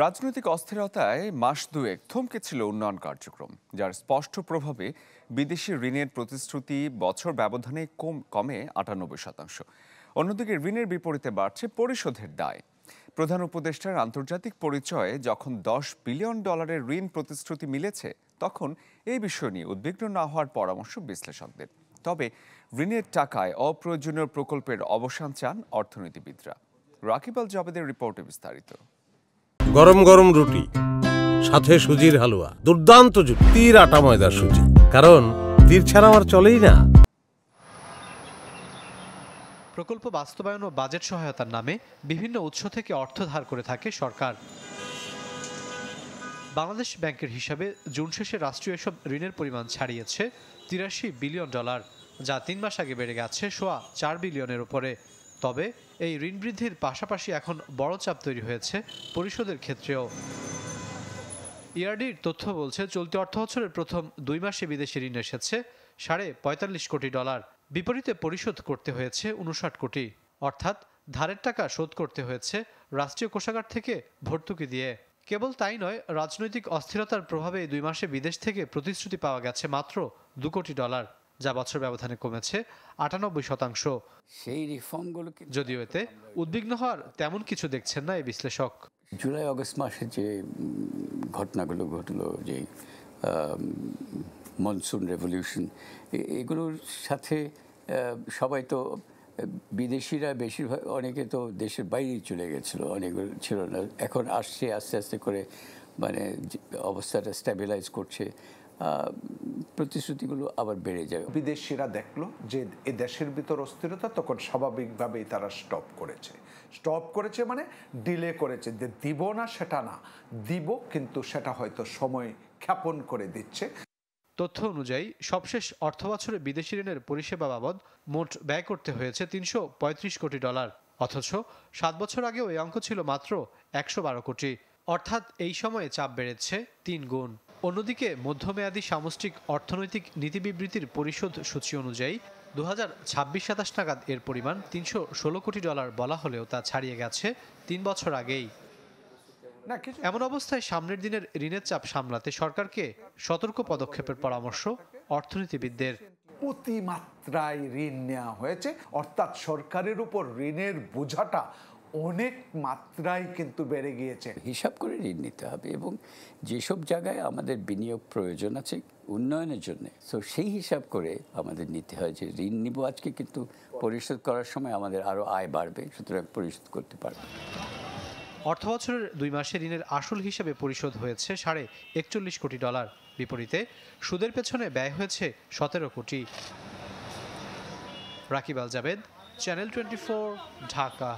রাজনৈতিক অস্থিরতায় মাস দুয়েক থমকে ছিল উন্নয়ন কার্যক্রম, যার স্পষ্ট প্রভাবে বিদেশি ঋণের প্রতিশ্রুতি বছর ব্যবধানে কমে ৯৮%। অন্যদিকে ঋণের বিপরীতে বাড়ছে পরিশোধের দায়। প্রধান উপদেষ্টার আন্তর্জাতিক পরিচয়ে যখন $10 বিলিয়ন ঋণ প্রতিশ্রুতি মিলেছে, তখন এই বিষয় নিয়ে উদ্বিগ্ন না হওয়ার পরামর্শ বিশ্লেষকদের। তবে ঋণের টাকায় অপ্রয়োজনীয় প্রকল্পের অবসান চান অর্থনীতিবিদরা। রাকিব আল জাবেদের রিপোর্টে বিস্তারিত। গরম গরম রুটি, সাথে সুজির হালুয়া, দুর্দান্ত জুটি, তীর আটা ময়দার সুজি, কারণ তীর ছাড়া আমার চলেই না। প্রকল্প বাস্তবায়ন ও বাজেট সহায়তার নামে বিভিন্ন উৎস থেকে অর্থ ধার করে থাকে সরকার। বাংলাদেশ ব্যাংকের হিসাবে জুন শেষে রাষ্ট্রীয় এসব ঋণের পরিমাণ ছাড়িয়েছে $83 বিলিয়ন, যা 3 মাস আগে বেড়ে গেছে সোয়া $4 বিলিয়নের উপরে। তবে এই ঋণ বৃদ্ধির পাশাপাশি এখন বড় চাপ তৈরি হয়েছে পরিশোধের ক্ষেত্রেও। ইআরডির তথ্য বলছে, চলতি অর্থবছরের প্রথম 2 মাসে বিদেশি ঋণ এসেছে $45 কোটি। বিপরীতে পরিশোধ করতে হয়েছে 59 কোটি। অর্থাৎ ধারের টাকা শোধ করতে হয়েছে রাষ্ট্রীয় কোষাগার থেকে ভর্তুকি দিয়ে। কেবল তাই নয়, রাজনৈতিক অস্থিরতার প্রভাবে এই 2 মাসে বিদেশ থেকে প্রতিশ্রুতি পাওয়া গেছে মাত্র $2 কোটি, যা বছর ব্যবধানে কমেছে 98%। সেই রিফর্মগুলো যদিও এতে উদ্বিগ্ন হওয়ার তেমন কিছু দেখছেন না এই বিশ্লেষক। জুলাই আগস্ট মাসে যে ঘটনাগুলো ঘটলো, যে মনসুন রেভলিউশন, এগুলোর সাথে সবাই তো বিদেশিরা বেশিরভাগ, অনেকে তো দেশের বাইরেই চলে গেছিলো, অনেকগুলো ছিল না। এখন আসছে আস্তে আস্তে করে, মানে অবস্থাটা স্ট্যাবিলাইজ করছে, প্রতিশ্রুতিগুলো আবার বেড়ে যাবে। বিদেশিরা দেখলো যে এ দেশের ভিতর অস্থিরতা, তখন স্বাভাবিকভাবেই তারা স্টপ করেছে মানে ডিলে করেছে। যে দিব না সেটা না, দিব, কিন্তু সেটা হয়তো সময় ক্ষেপণ করে দিচ্ছে। তথ্য অনুযায়ী সবশেষ অর্থবছরে বিদেশি ঋণের পরিষেবা বাবদ মোট ব্যয় করতে হয়েছে $335 কোটি। অথচ 7 বছর আগেও এই অঙ্ক ছিল মাত্র 112 কোটি। অর্থাৎ এই সময়ে চাপ বেড়েছে 3 গুণ। অন্যদিকে মধ্যমেয়াদী সামষ্টিক অর্থনৈতিক নীতি বিবৃতির পরিশোধ সূচি অনুযায়ী 2026-27 নাগাদ এর পরিমাণ $316 কোটি বলা হলেও তা ছাড়িয়ে গেছে 3 বছর আগেই। এমন অবস্থায় সামনের দিনের ঋণের চাপ সামলাতে সরকারকে সতর্ক পদক্ষেপের পরামর্শ অর্থনীতিবিদদের। অতিমাত্রায় ঋণ নেওয়া হয়েছে, অর্থাৎ সরকারের উপর ঋণের বোঝাটা অনেক মাত্রায় কিন্তু বেড়ে গিয়েছে। হিসাব করে ঋণ নিতে হবে, এবং যেসব জায়গায় আমাদের বিনিয়োগ প্রয়োজন আছে উন্নয়নের জন্য, তো সেই হিসাব করে আমাদের নিতে হয় যে ঋণ নিব আজকে, কিন্তু পরিশোধ করার সময় আমাদের আরও আয় বাড়বে, সুতরাং পরিশোধ করতে পারবে। অর্থবছরের 2 মাসে ঋণের আসল হিসাবে পরিশোধ হয়েছে $41 কোটি। বিপরীতে সুদের পেছনে ব্যয় হয়েছে 17 কোটি। রাকিব আল জাবেদ, চ্যানেল 24, ঢাকা।